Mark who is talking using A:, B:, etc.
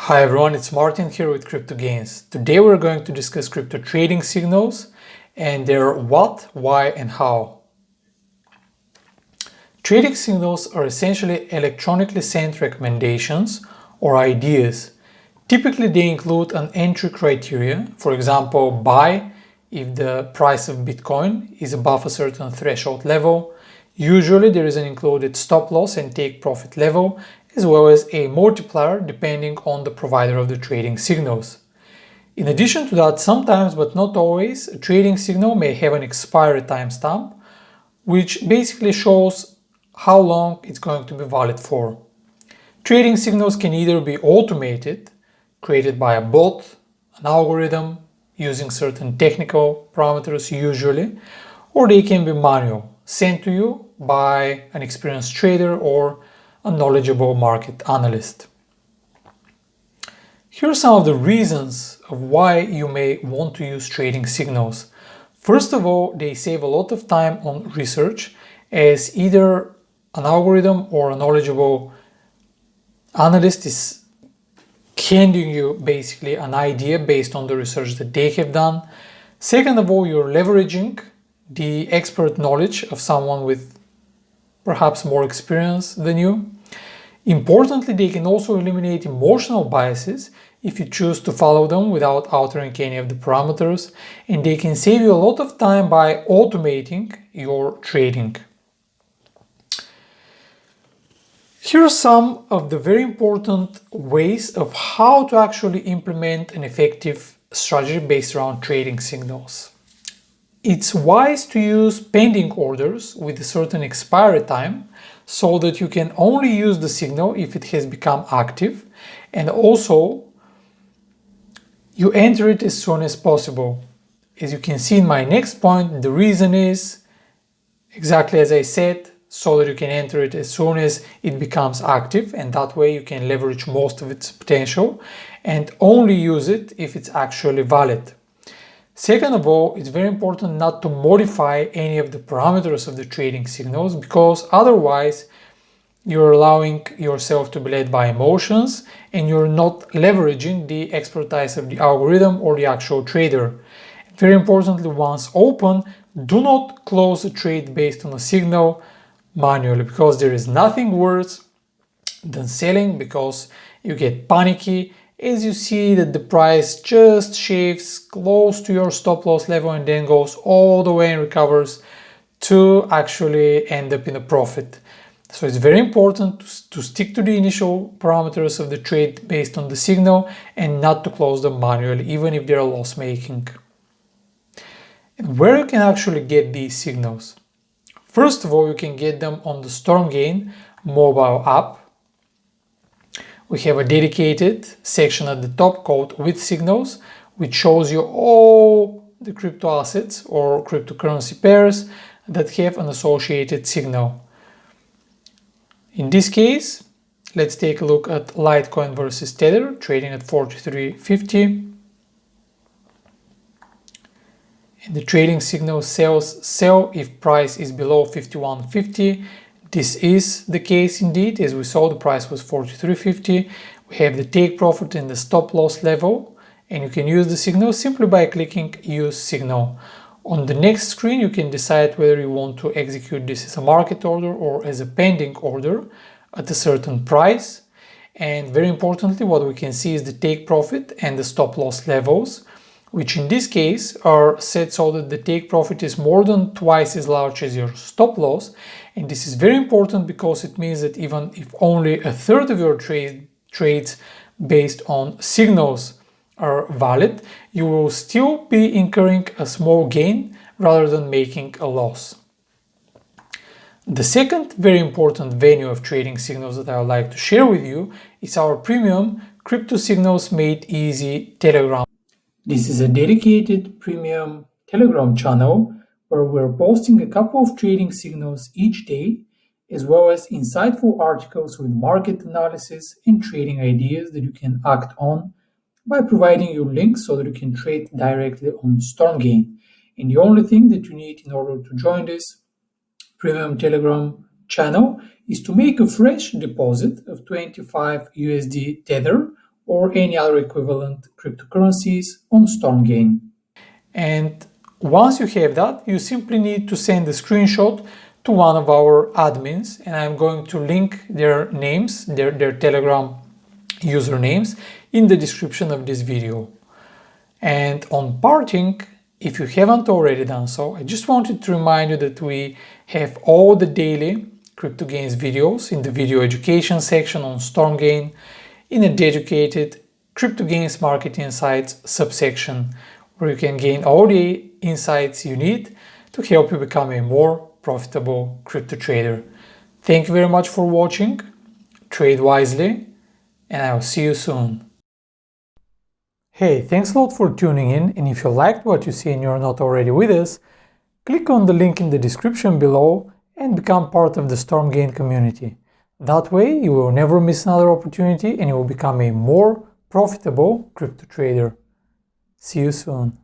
A: Hi everyone, it's Martin here with CryptoGains. Today we're going to discuss crypto trading signals and their what, why and how. Trading signals are essentially electronically sent recommendations or ideas. Typically they include an entry criteria, for example buy if the price of Bitcoin is above a certain threshold level. Usually there is an included stop loss and take profit level, as well as a multiplier depending on the provider of the trading signals. In addition to that, sometimes but not always, a trading signal may have an expiry timestamp, which basically shows how long it's going to be valid for. Trading signals can either be automated, created by a bot, an algorithm, using certain technical parameters usually, or they can be manual, sent to you by an experienced trader or a knowledgeable market analyst. Here are some of the reasons of why you may want to use trading signals. First of all, they save a lot of time on research, as either an algorithm or a knowledgeable analyst is handing you basically an idea based on the research that they have done. Second of all, you're leveraging the expert knowledge of someone with perhaps more experience than you. Importantly, they can also eliminate emotional biases if you choose to follow them without altering any of the parameters, and they can save you a lot of time by automating your trading. Here are some of the very important ways of how to actually implement an effective strategy based around trading signals. It's wise to use pending orders with a certain expiry time so that you can only use the signal if it has become active, and also you enter it as soon as possible. As you can see in my next point, the reason is exactly as I said, so that you can enter it as soon as it becomes active, and that way you can leverage most of its potential and only use it if it's actually valid. Second of all, it's very important not to modify any of the parameters of the trading signals, because otherwise you're allowing yourself to be led by emotions and you're not leveraging the expertise of the algorithm or the actual trader. Very importantly, once open, do not close a trade based on a signal manually, because there is nothing worse than selling because you get panicky as you see that the price just shaves close to your stop loss level and then goes all the way and recovers to actually end up in a profit. So it's very important to stick to the initial parameters of the trade based on the signal and not to close them manually, even if they're loss making. And where you can actually get these signals? First of all, you can get them on the StormGain mobile app. We have a dedicated section at the top called with signals, which shows you all the crypto assets or cryptocurrency pairs that have an associated signal. In this case, let's take a look at Litecoin versus Tether, trading at 43.50. And the trading signal sell if price is below 51.50. This is the case indeed. As we saw, the price was 43.50. We have the take profit and the stop loss level, and you can use the signal simply by clicking use signal. On the next screen, you can decide whether you want to execute this as a market order or as a pending order at a certain price. And very importantly, what we can see is the take profit and the stop loss levels, which in this case are set so that the take profit is more than twice as large as your stop loss. And this is very important because it means that even if only a third of your trades based on signals are valid, you will still be incurring a small gain rather than making a loss. The second very important venue of trading signals that I would like to share with you is our premium Crypto Signals Made Easy Telegram. This is a dedicated premium Telegram channel where we're posting a couple of trading signals each day, as well as insightful articles with market analysis and trading ideas that you can act on by providing you links so that you can trade directly on StormGain. And the only thing that you need in order to join this premium Telegram channel is to make a fresh deposit of 25 USD Tether or any other equivalent cryptocurrencies on StormGain. And once you have that, you simply need to send a screenshot to one of our admins, and I'm going to link their names, their Telegram usernames in the description of this video. And on parting, if you haven't already done so, I just wanted to remind you that we have all the daily CryptoGains videos in the video education section on StormGain, in a dedicated CryptoGains Market Insights subsection, where you can gain all the insights you need to help you become a more profitable crypto trader. Thank you very much for watching, trade wisely, and I will see you soon. Hey, thanks a lot for tuning in, and if you liked what you see and you're not already with us, click on the link in the description below and become part of the StormGain community. That way you will never miss another opportunity and you will become a more profitable crypto trader. See you soon.